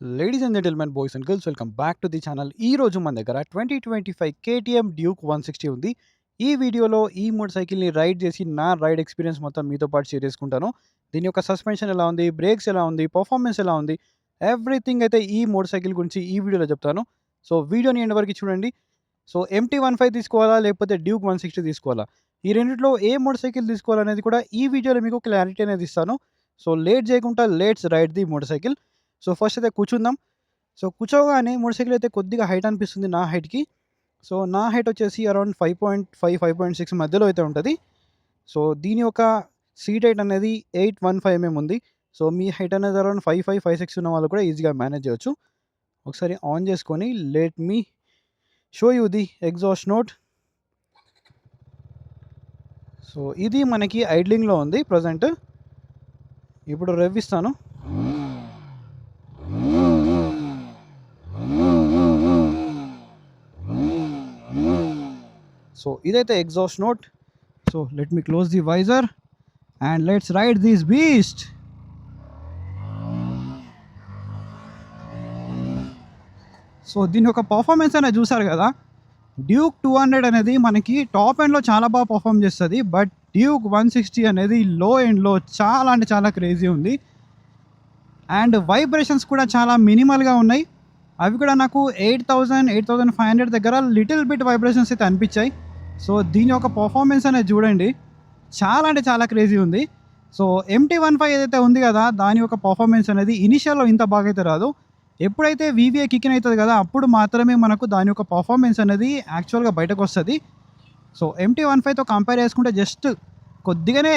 Ladies and gentlemen, boys and girls, welcome back to the channel. ఈ రోజు మన దగ్గర 2025 కేటీఎం డ్యూక్ 160 ఉంది. ఈ వీడియోలో ఈ మోటార్ సైకిల్‌ని రైడ్ చేసి నా రైడ్ ఎక్స్‌పీరియన్స్ మొత్తం మీతో పాటు షేర్ చేసుకుంటాను. దీని యొక్క సస్పెన్షన్ ఎలా ఉంది, బ్రేక్స్ ఎలా ఉంది, పర్ఫార్మెన్స్ ఎలా ఉంది, ఎవ్రీథింగ్ అయితే ఈ మోటార్ సైకిల్ గురించి ఈ వీడియోలో చెప్తాను. సో వీడియోని ఎండ్ వరకు చూడండి. సో MT-15 తీసుకోవాలా లేకపోతే డ్యూక్ 160 తీసుకోవాలా? ఈ రెండిట్లో ఏ మోటార్ సైకిల్ తీసుకోవాలనేది కూడా ఈ వీడియోలో మీకు క్లారిటీ అనేది ఇస్తాను. సో లేట్ చేయకుండా let's ride the motorcycle. So first అయితే కూర్చుందాం. సో కూర్చోగానే మోటార్ సైకిల్ అయితే కొద్దిగా హైట్ అనిపిస్తుంది నా హైట్‌కి. సో నా హైట్ వచ్చేసి అరౌండ్ 5.5, 5.6 మధ్యలో అయితే ఉంటది. సో దీని యొక్క సీట్ హైట్ అనేది 815 ఉంది. సో మీ హైట్ అనేది అరౌండ్ 5'5", 5'6" ఉన్న వాళ్ళు కూడా ఈజీగా మేనేజ్ చేయొచ్చు. ఒకసారి ఆన్ చేసుకొని let me show you the exhaust note. So ఇది మనకి ఐడ్లింగ్‌లో ఉంది ప్రెజెంట్. ఇప్పుడు రెవ్ ఇస్తాను. సో ఇదైతే exhaust note. So let me close the visor and let's ride this beast. So దీని యొక్క పర్ఫార్మెన్స్ అనేది చూసారు కదా. డ్యూక్ 200 అనేది మనకి టాప్ ఎండ్లో చాలా బాగా పర్ఫామ్ చేస్తుంది. బట్ డ్యూక్ 160 అనేది లో ఎండ్లో చాలా అంటే చాలా క్రేజీ ఉంది. అండ్ వైబ్రేషన్స్ కూడా చాలా మినిమల్గా ఉన్నాయి. అవి కూడా నాకు 8,000, 8,500 దగ్గర లిటిల్ బిట్ వైబ్రేషన్స్ అయితే అనిపించాయి. సో దీని యొక్క పర్ఫార్మెన్స్ అనేది చూడండి, చాలా అంటే చాలా క్రేజీ ఉంది. సో MT-15 ఏదైతే ఉంది కదా, దాని యొక్క పర్ఫార్మెన్స్ అనేది ఇనిషియల్లో ఇంత బాగా అయితే రాదు. ఎప్పుడైతే VVA కిక్ ఇన్ అవుతుంది కదా, అప్పుడు మాత్రమే మనకు దాని యొక్క పర్ఫార్మెన్స్ అనేది యాక్చువల్గా బయటకు వస్తుంది. సో MT-15తో కంపేర్ చేసుకుంటే జస్ట్ కొద్దిగానే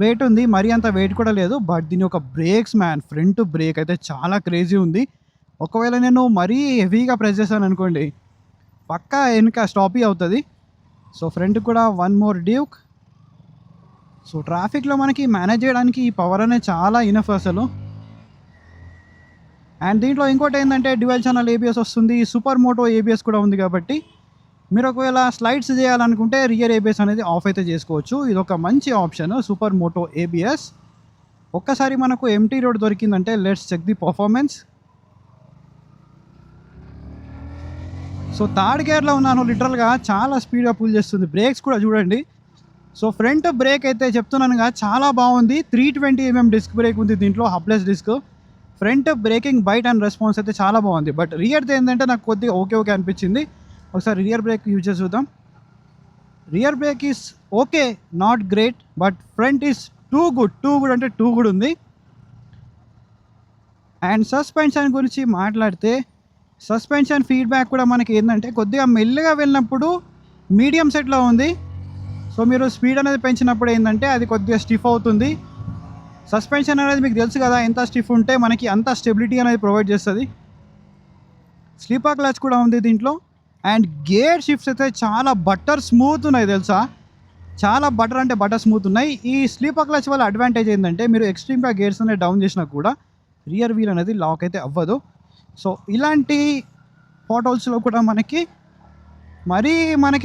వెయిట్ ఉంది, మరీ అంత వెయిట్ కూడా లేదు. బట్ దీని యొక్క బ్రేక్స్ ఫ్రంట్ బ్రేక్ అయితే చాలా క్రేజీ ఉంది. ఒకవేళ నేను మరీ హెవీగా ప్రెస్ చేశాను అనుకోండి, పక్కా వెనుక స్టాపీ అవుతుంది. సో ఫ్రంట్ కూడా వన్ మోర్ డ్యూక్. సో ట్రాఫిక్లో మనకి మేనేజ్ చేయడానికి ఈ పవర్ అనేది చాలా ఇనఫ్ అసలు. అండ్ దీంట్లో ఇంకోటి ఏంటంటే డ్యూయల్ ఛానల్ ABS వస్తుంది, సూపర్ మోటో ABS కూడా ఉంది. కాబట్టి మీరు ఒకవేళ స్లైడ్స్ చేయాలనుకుంటే రియర్ ABS అనేది ఆఫ్ అయితే చేసుకోవచ్చు. ఇది ఒక మంచి ఆప్షన్, సూపర్ మోటో ABS. ఒక్కసారి మనకు MT రోడ్ దొరికిందంటే let's check the performance. So third గేర్లో ఉన్నాను, లిటరల్గా చాలా స్పీడ్గా పుల్ చేస్తుంది. బ్రేక్స్ కూడా చూడండి. సో ఫ్రంట్ బ్రేక్ అయితే చెప్తున్నానుగా చాలా బాగుంది. 320 mm డిస్క్ బ్రేక్ ఉంది దీంట్లో, hubless disc. Front braking bite and response అయితే చాలా బాగుంది. బట్ రియర్ది ఏంటంటే నాకు కొద్దిగా ఓకే అనిపించింది. ఒకసారి రియర్ బ్రేక్ యూజ్ చేసి చూద్దాం. Rear break is okay, not great. But front is too good అంటే టూ గుడ్ ఉంది. అండ్ సస్పెన్షన్ గురించి మాట్లాడితే, సస్పెన్షన్ ఫీడ్బ్యాక్ కూడా మనకి ఏంటంటే కొద్దిగా మెల్లగా వెళ్ళినప్పుడు మీడియం సెట్లో ఉంది. సో మీరు స్పీడ్ అనేది పెంచినప్పుడు ఏంటంటే అది కొద్దిగా స్టిఫ్ అవుతుంది. సస్పెన్షన్ అనేది మీకు తెలుసు కదా, ఎంత స్టిఫ్ ఉంటే మనకి అంత స్టెబిలిటీ అనేది ప్రొవైడ్ చేస్తుంది. స్లీపర్ క్లచ్ కూడా ఉంది దీంట్లో. అండ్ గేర్ షిఫ్ట్స్ అయితే చాలా బటర్ స్మూత్ ఉన్నాయి తెలుసా, చాలా బటర్ స్మూత్ ఉన్నాయి. ఈ స్లీపర్ క్లచ్ వల్ల అడ్వాంటేజ్ ఏంటంటే మీరు ఎక్స్ట్రీమ్గా గేర్స్ అనేది డౌన్ చేసినా కూడా రియర్ వీల్ అనేది లాక్ అయితే అవ్వదు. సో ఇలాంటి ఫోటోస్లో కూడా మనకి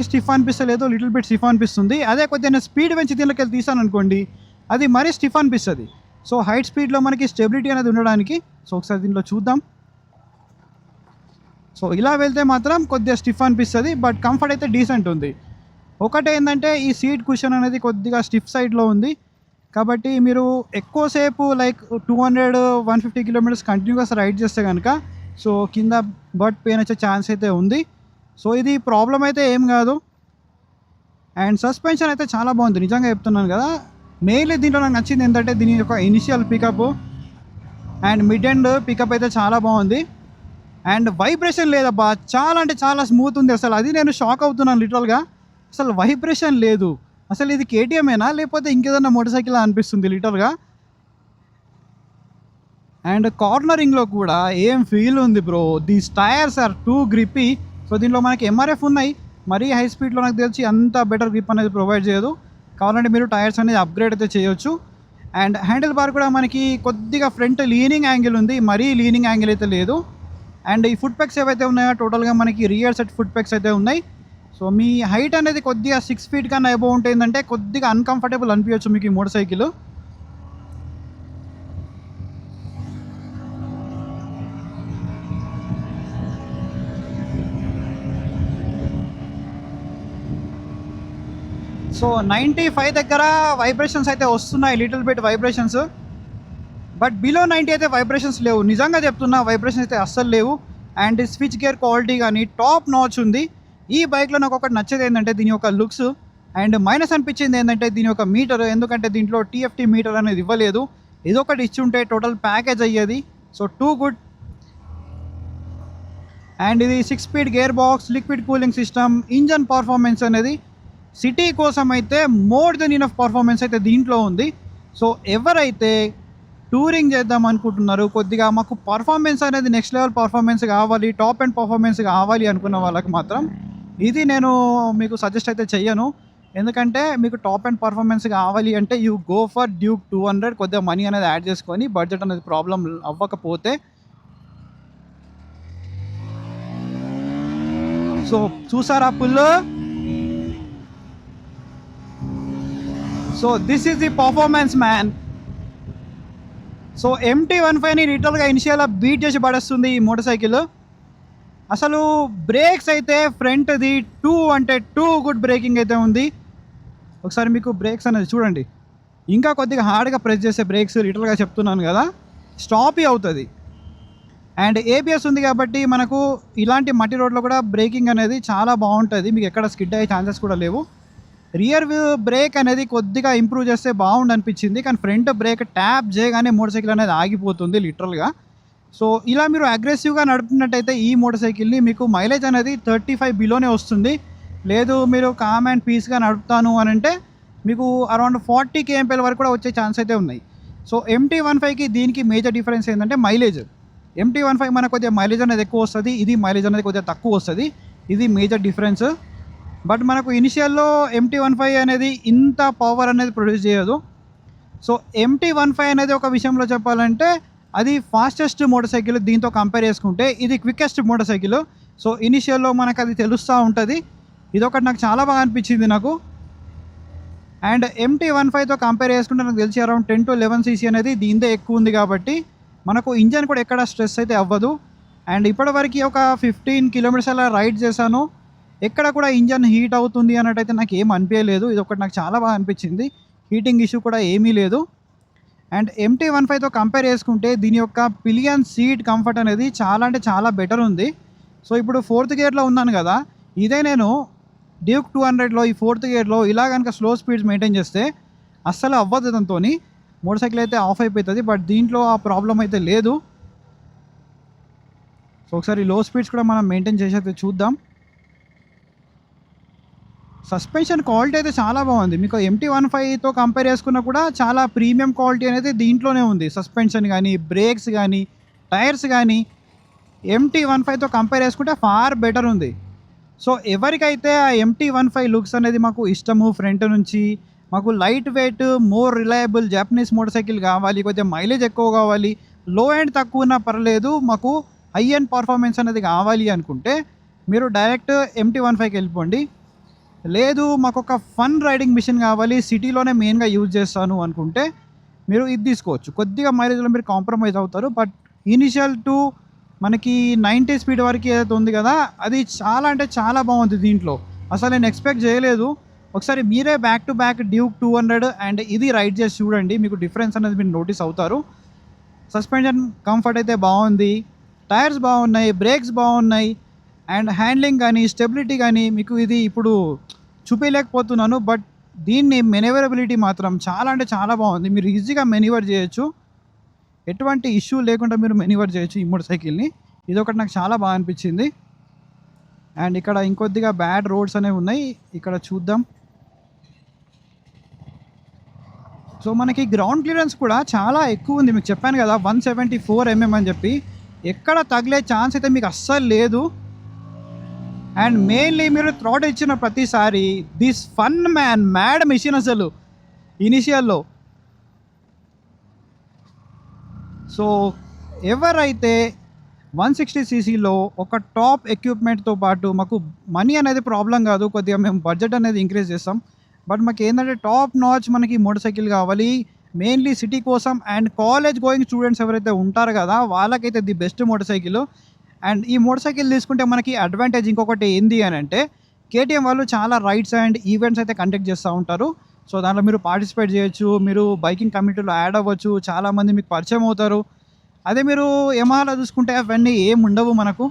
స్టిఫ్ అనిపిస్తలేదు, లిటిల్ బిట్ స్టిఫ్ అనిపిస్తుంది. అదే కొద్దిగా స్పీడ్ పెంచి దీనిలోకి వెళ్ళి తీసాను అనుకోండి, అది మరీ స్టిఫ్ అనిపిస్తుంది. సో హైట్ స్పీడ్లో మనకి స్టెబిలిటీ అనేది ఉండడానికి. సో ఒకసారి దీంట్లో చూద్దాం. సో ఇలా వెళ్తే మాత్రం కొద్దిగా స్టిఫ్ అనిపిస్తుంది, బట్ కంఫర్ట్ అయితే డీసెంట్ ఉంది. ఒకటి ఏంటంటే ఈ సీట్ కుషన్ అనేది కొద్దిగా స్టిఫ్ సైడ్లో ఉంది. కాబట్టి మీరు ఎక్కువసేపు లైక్ 200, 150 కిలోమీటర్స్ కంటిన్యూగా రైడ్ చేస్తే కనుక సో కింద బట్ పెయిన్ వచ్చే ఛాన్స్ అయితే ఉంది. సో ఇది ప్రాబ్లం అయితే ఏం కాదు. అండ్ సస్పెన్షన్ అయితే చాలా బాగుంది, నిజంగా చెప్తున్నాను కదా. మెయిన్లీ దీంట్లో నాకు నచ్చింది ఏంటంటే దీని యొక్క initial pickup and mid end pickup అయితే చాలా బాగుంది. అండ్ వైబ్రేషన్ లేదబ్బా, చాలా అంటే చాలా స్మూత్ ఉంది అసలు. అది నేను షాక్ అవుతున్నాను లిటరల్గా, అసలు వైబ్రేషన్ లేదు. అసలు ఇది KTMేనా లేకపోతే ఇంకేదన్నా మోటార్ సైకిల్ అనిపిస్తుంది లిటరల్గా. అండ్ కార్నరింగ్లో కూడా ఏం ఫీల్ ఉంది bro. These tyres are too grippy. So దీంట్లో మనకి MRF ఉన్నాయి, మరీ హై స్పీడ్లో నాకు తెలిసి అంత బెటర్ గ్రిప్ అనేది ప్రొవైడ్ చేయదు. కావాలంటే మీరు టైర్స్ అనేది అప్గ్రేడ్ అయితే చేయొచ్చు. అండ్ హ్యాండిల్ బార్ కూడా మనకి కొద్దిగా ఫ్రంట్ లీనింగ్ యాంగిల్ ఉంది, మరీ లీనింగ్ యాంగిల్ అయితే లేదు. అండ్ ఈ ఫుట్ పెక్స్ ఏవైతే ఉన్నాయో టోటల్గా మనకి రియర్ సెట్ ఫుట్ పెక్స్ అయితే ఉన్నాయి. సో మీ హైట్ అనేది కొద్దిగా 6 feet కన్నా అబోవ్ ఉంటుందంటే కొద్దిగా అన్కంఫర్టబుల్ అనిపించచ్చు మీకు ఈ మోటార్ సైకిల్. సో 95 దగ్గర వైబ్రేషన్స్ అయితే వస్తున్నాయి, little bit vibrations. But below 90 అయితే వైబ్రేషన్స్ లేవు, నిజంగా చెప్తున్నా, వైబ్రేషన్స్ అయితే అస్సలు లేవు. అండ్ స్విచ్ గేర్ క్వాలిటీ కానీ టాప్ నాచ్ ఉంది. ఈ బైక్లో నాకు ఒకటి నచ్చేది ఏంటంటే దీని యొక్క లుక్స్. అండ్ మైనస్ అనిపించింది ఏంటంటే దీని యొక్క మీటర్, ఎందుకంటే దీంట్లో TFT మీటర్ అనేది ఇవ్వలేదు. ఇదొకటి ఇచ్చి ఉంటే టోటల్ ప్యాకేజ్ అయ్యేది. So too good. అండ్ ఇది 6 speed gear box, liquid cooling system, engine performance అనేది సిటీ కోసం అయితే మోర్ దెన్ ఇనఫ్ పర్ఫార్మెన్స్ అయితే దీంట్లో ఉంది. సో ఎవరైతే టూరింగ్ చేద్దాం అనుకుంటున్నారు, కొద్దిగా మాకు పర్ఫార్మెన్స్ అనేది నెక్స్ట్ లెవెల్ పర్ఫార్మెన్స్ కావాలి, టాప్ అండ్ పర్ఫార్మెన్స్ కావాలి అనుకున్న వాళ్ళకి మాత్రం ఇది నేను మీకు సజెస్ట్ అయితే చెయ్యను. ఎందుకంటే మీకు టాప్ అండ్ పర్ఫార్మెన్స్ కావాలి అంటే యూ గో ఫర్ డ్యూక్ 200. కొద్దిగా మనీ అనేది యాడ్ చేసుకొని బడ్జెట్ అనేది ప్రాబ్లం అవ్వకపోతే. సో చూసారా pull. So this is the performance man. So MT-15ని లిటరల్గా ఇనిషియల్గా బీట్ చేసి పడేస్తుంది ఈ మోటార్ సైకిల్. అసలు బ్రేక్స్ అయితే ఫ్రంట్ది 2 అంటే 2 గుడ్ బ్రేకింగ్ అయితే ఉంది. ఒకసారి మీకు బ్రేక్స్ అనేది చూడండి, ఇంకా కొద్దిగా హార్డ్గా ప్రెస్ చేసే బ్రేక్స్, లిటరల్గా చెప్తున్నాను కదా, స్టాప్ అవుతుంది. అండ్ ABS ఉంది కాబట్టి మనకు ఇలాంటి మట్టి రోడ్లో కూడా బ్రేకింగ్ అనేది చాలా బాగుంటుంది, మీకు ఎక్కడ స్కిడ్ అయ్యే ఛాన్సెస్ కూడా లేవు. రియర్ వ్యూ బ్రేక్ అనేది కొద్దిగా ఇంప్రూవ్ చేస్తే బాగుండు అనిపించింది, కానీ ఫ్రంట్ బ్రేక్ ట్యాప్ చేయగానే మోటార్ సైకిల్ అనేది ఆగిపోతుంది లిటరల్గా. సో ఇలా మీరు అగ్రెసివ్గా నడుపుతున్నట్టయితే ఈ మోటార్ సైకిల్ని మీకు మైలేజ్ అనేది 35 బిలోనే వస్తుంది. లేదు మీరు కామ్ అండ్ పీస్గా నడుపుతాను అని అంటే మీకు అరౌండ్ 40 kmpl వరకు కూడా వచ్చే ఛాన్స్ అయితే ఉన్నాయి. సో MT-15కి దీనికి మేజర్ డిఫరెన్స్ ఏంటంటే మైలేజ్. MT-15 మనకు కొద్దిగా మైలేజ్ అనేది ఎక్కువ వస్తుంది, ఇది మైలేజ్ అనేది కొద్దిగా తక్కువ వస్తుంది, ఇది మేజర్ డిఫరెన్స్. బట్ మనకు ఇనిషియల్లో MT-15 అనేది ఇంత పవర్ అనేది ప్రొడ్యూస్ చేయదు. సో MT-15 అనేది ఒక విషయంలో చెప్పాలంటే అది ఫాస్టెస్ట్ మోటార్ సైకిల్, దీంతో కంపేర్ చేసుకుంటే ఇది క్వికెస్ట్ మోటార్ సైకిల్. సో ఇనిషియల్లో మనకు అది తెలుస్తూ ఉంటుంది. ఇదొకటి నాకు చాలా బాగా అనిపించింది నాకు. అండ్ MT-15తో కంపేర్ చేసుకుంటే నాకు తెలిసి అరౌండ్ 10 to 11 cc అనేది దీంతో ఎక్కువ ఉంది కాబట్టి మనకు ఇంజన్ కూడా ఎక్కడ స్ట్రెస్ అయితే అవ్వదు. అండ్ ఇప్పటివరకు ఒక 15 kilometers అలా రైడ్ చేశాను, ఎక్కడ కూడా ఇంజన్ హీట్ అవుతుంది అన్నట్టయితే నాకు ఏం అనిపించలేదు. ఇది ఒకటి నాకు చాలా బాగా అనిపించింది, హీటింగ్ ఇష్యూ కూడా ఏమీ లేదు. అండ్ MT-15తో కంపేర్ చేసుకుంటే దీని యొక్క పిలియన్ సీట్ కంఫర్ట్ అనేది చాలా అంటే చాలా బెటర్ ఉంది. సో ఇప్పుడు 4th గేర్లో ఉన్నాను కదా, ఇదే నేను డ్యూక్ 200లో ఈ 4th గేర్లో ఇలా కనుక స్లో స్పీడ్స్ మెయింటైన్ చేస్తే అస్సలు అవ్వదు, దాంతో మోటార్ సైకిల్ అయితే ఆఫ్ అయిపోతుంది. బట్ దీంట్లో ఆ ప్రాబ్లం అయితే లేదు. సో ఒకసారి లో స్పీడ్స్ కూడా మనం మెయింటైన్ చేసి అయితే చూద్దాం. సస్పెన్షన్ క్వాలిటీ అయితే చాలా బాగుంది, మీకు MT-15తో కంపేర్ చేసుకున్నా కూడా చాలా ప్రీమియం క్వాలిటీ అనేది దీంట్లోనే ఉంది. సస్పెన్షన్ కానీ, బ్రేక్స్ కానీ, టైర్స్ కానీ MT-15తో కంపేర్ చేసుకుంటే ఫార్ బెటర్ ఉంది. సో ఎవరికైతే ఆ MT-15 లుక్స్ అనేది మాకు ఇష్టము, ఫ్రంట్ నుంచి మాకు light weight, more reliable Japanese motor cycle కావాలి, కొద్దిగా మైలేజ్ ఎక్కువ కావాలి, లో ఎండ్ తక్కువ ఉన్నా పర్లేదు, మాకు హై ఎండ్ పర్ఫార్మెన్స్ అనేది కావాలి అనుకుంటే మీరు డైరెక్ట్ MT-15కి వెళ్ళిపోండి. లేదు మాకు ఒక ఫన్ రైడింగ్ మిషన్ కావాలి, సిటీలోనే మెయిన్గా యూజ్ చేస్తాను అనుకుంటే మీరు ఇది తీసుకోవచ్చు. కొద్దిగా మైలేజ్లో మీరు కాంప్రమైజ్ అవుతారు, బట్ ఇనిషియల్ టు మనకి 90 స్పీడ్ వరకు ఏదైతే ఉంది కదా, అది చాలా అంటే చాలా బాగుంది దీంట్లో. అసలు నేను ఎక్స్పెక్ట్ చేయలేదు. ఒకసారి మీరే back to back Duke 200 and ఇది రైడ్ చేసి చూడండి, మీకు డిఫరెన్స్ అనేది మీరు నోటీస్ అవుతారు. సస్పెన్షన్ కంఫర్ట్ అయితే బాగుంది, టైర్స్ బాగున్నాయి, బ్రేక్స్ బాగున్నాయి, అండ్ హ్యాండ్లింగ్ కానీ స్టెబిలిటీ కానీ మీకు ఇది ఇప్పుడు చూపించలేకపోతున్నాను. బట్ దీన్ని మెనివరబిలిటీ మాత్రం చాలా అంటే చాలా బాగుంది, మీరు ఈజీగా మెనివర్ చేయొచ్చు, ఎటువంటి ఇష్యూ లేకుండా మీరు మెనివర్ చేయొచ్చు ఈ మోటార్ సైకిల్ని. ఇది ఒకటి నాకు చాలా బాగా అనిపించింది. అండ్ ఇక్కడ ఇంకొద్దిగా బ్యాడ్ రోడ్స్ అనేవి ఉన్నాయి, ఇక్కడ చూద్దాం. సో మనకి గ్రౌండ్ క్లియరెన్స్ కూడా చాలా ఎక్కువ ఉంది, మీకు చెప్పాను కదా 174 mm అని చెప్పి, ఎక్కడ తగిలే ఛాన్స్ అయితే మీకు అస్సలు లేదు. అండ్ మెయిన్లీ మీరు థ్రాట్ ఇచ్చిన ప్రతిసారి this fun man mad machine అసలు ఇనిషియల్లో. సో ఎవరైతే 160 cc ఒక టాప్ ఎక్విప్మెంట్తో పాటు మాకు మనీ అనేది ప్రాబ్లం కాదు, కొద్దిగా మేము బడ్జెట్ అనేది ఇంక్రీజ్ చేస్తాం, బట్ మాకు ఏంటంటే టాప్ నాచ్ మనకి మోటార్ సైకిల్ కావాలి, మెయిన్లీ సిటీ కోసం. అండ్ కాలేజ్ గోయింగ్ స్టూడెంట్స్ ఎవరైతే ఉంటారు కదా వాళ్ళకైతే the best motor cycle. And ఈ మోటార్ సైకిల్ తీసుకుంటే మనకి అడ్వాంటేజ్ ఇంకొకటి ఏంది అని అంటే కేటీఎం వాళ్ళు చాలా రైడ్స్ అండ్ ఈవెంట్స్ అయితే కండక్ట్ చేస్తూ ఉంటారు. సో దాంట్లో మీరు పార్టిసిపేట్ చేయొచ్చు, మీరు బైకింగ్ కమ్యూనిటీలో యాడ్ అవ్వచ్చు, చాలామంది మీకు పరిచయం అవుతారు. అదే మీరు యమహాలో చూసుకుంటే అవన్నీ ఏమి ఉండవు మనకు.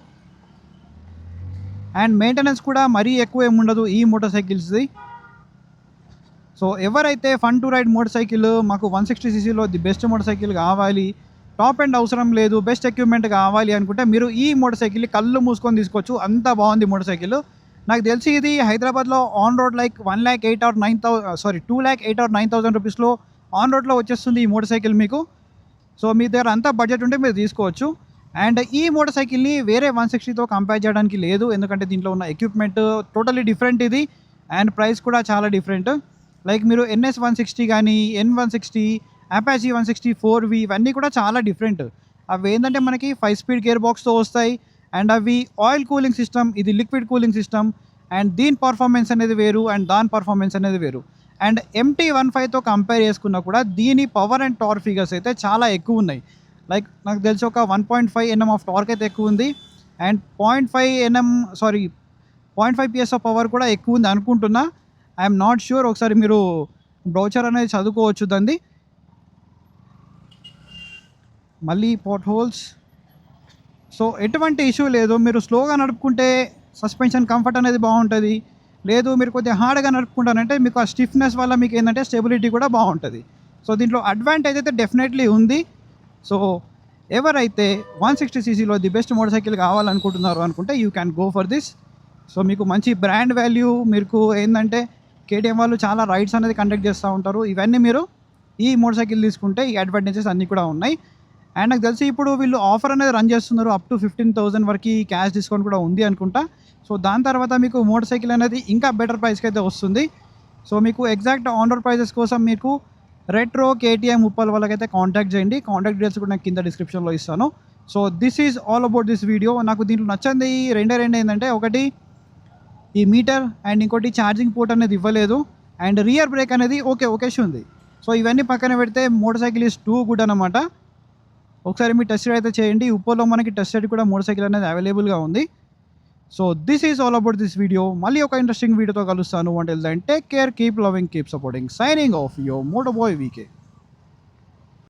అండ్ మెయింటెనెన్స్ కూడా మరీ ఎక్కువ ఏమి ఉండదు ఈ మోటార్ సైకిల్స్ది. సో ఎవరైతే fun to ride motorcycle మాకు 160 సీసీలో ది బెస్ట్ మోటార్ సైకిల్ కావాలి, టాప్ ఎండ్ అవసరం లేదు, బెస్ట్ ఎక్విప్మెంట్ కావాలి అనుకుంటే మీరు ఈ మోటార్ సైకిల్ని కళ్ళు మూసుకొని తీసుకోవచ్చు. అంత బాగుంది మోటార్ సైకిల్. నాకు తెలిసి ఇది హైదరాబాద్లో on road like 1,08,000 or 9,000 2,08,000 or 9,000 రూపీస్లో ఆన్ రోడ్లో వచ్చేస్తుంది ఈ మోటార్ సైకిల్ మీకు. సో మీ దగ్గర అంతా బడ్జెట్ ఉంటే మీరు తీసుకోవచ్చు. అండ్ ఈ మోటార్ సైకిల్ని వేరే 160తో కంపేర్ చేయడానికి లేదు, ఎందుకంటే దీంట్లో ఉన్న ఎక్విప్మెంట్ టోటలీ డిఫరెంట్ ఇది. అండ్ ప్రైస్ కూడా చాలా డిఫరెంట్. లైక్ మీరు NS 160 కానీ N160, అపాచీ 160 4V ఇవన్నీ కూడా చాలా డిఫరెంట్. అవి ఏంటంటే మనకి 5 స్పీడ్ గేర్ బాక్స్తో వస్తాయి. అండ్ అవి ఆయిల్ కూలింగ్ సిస్టమ్, ఇది లిక్విడ్ కూలింగ్ సిస్టమ్. అండ్ దీని పర్ఫార్మెన్స్ అనేది వేరు అండ్ దాని పర్ఫార్మెన్స్ అనేది వేరు. అండ్ MT-15తో కంపేర్ చేసుకున్నా కూడా దీని పవర్ అండ్ టార్క్ ఫిగర్స్ అయితే చాలా ఎక్కువ ఉన్నాయి. లైక్ నాకు తెలిసి ఒక 1.5 Nm ఆఫ్ టార్క్ అయితే ఎక్కువ ఉంది. అండ్ 0.5 PS ఆఫ్ పవర్ కూడా ఎక్కువ ఉంది అనుకుంటున్నా. ఐఎమ్ నాట్ ష్యూర్, ఒకసారి మీరు బ్రౌచర్ అనేది చదువుకోవచ్చు దాన్ని. మళ్ళీ పాట్ హోల్స్. సో ఎటువంటి ఇష్యూ లేదు, మీరు స్లోగా నడుపుకుంటే సస్పెన్షన్ కంఫర్ట్ అనేది బాగుంటుంది. లేదు మీరు కొద్దిగా హార్డ్గా నడుపుకుంటానంటే మీకు ఆ స్టిఫ్నెస్ వల్ల మీకు ఏంటంటే స్టెబిలిటీ కూడా బాగుంటుంది. సో దీంట్లో అడ్వాంటేజ్ అయితే డెఫినెట్లీ ఉంది. సో ఎవరైతే 160 సీసీలో ది బెస్ట్ మోటార్ సైకిల్ కావాలనుకుంటున్నారు అనుకుంటే you can go for this. So మీకు మంచి బ్రాండ్ వాల్యూ, మీకు ఏంటంటే కేటీఎం వాళ్ళు చాలా రైడ్స్ అనేది కండక్ట్ చేస్తూ ఉంటారు. ఇవన్నీ మీరు ఈ మోటార్ సైకిల్ తీసుకుంటే ఈ అడ్వాంటేజెస్ అన్నీ కూడా ఉన్నాయి. అండ్ నాకు తెలిసి ఇప్పుడు వీళ్ళు ఆఫర్ అనేది రన్ చేస్తున్నారు, అప్ టు 15,000 వరకు క్యాష్ డిస్కౌంట్ కూడా ఉంది అనుకుంటా. సో దాని తర్వాత మీకు మోటార్ సైకిల్ అనేది ఇంకా బెటర్ ప్రైస్కి అయితే వస్తుంది. సో మీకు ఎగ్జాక్ట్ ఆన్ రోడ్ ప్రైజెస్ కోసం మీకు రెట్రో కేటీఎం ఉప్పల్ వాళ్ళకైతే కాంటాక్ట్ చేయండి. కాంటాక్ట్ డీటెయిల్స్ కూడా నాకు కింద డిస్క్రిప్షన్లో ఇస్తాను. So this is all about this video. నాకు దీంట్లో నచ్చింది రెండే ఏంటంటే, ఒకటి ఈ మీటర్ అండ్ ఇంకోటి ఛార్జింగ్ పోర్ట్ అనేది ఇవ్వలేదు. అండ్ రియర్ బ్రేక్ అనేది ఓకేష్ ఉంది. సో ఇవన్నీ పక్కన పెడితే motorcycle is too good అనమాట. ఒకసారి మీ టెస్ట్ రైడ్ అయితే చేయండి. ఉప్పల్లో మనకి టెస్ట్ రైడ్ కూడా మోటార్ సైకిల్ అనేది అవైలబుల్గా ఉంది. So this is all about this video. మళ్ళీ ఒక ఇంట్రెస్టింగ్ వీడియోతో కలుస్తాను. Until then take care, keep loving, keep supporting. Signing off your moto boy VK.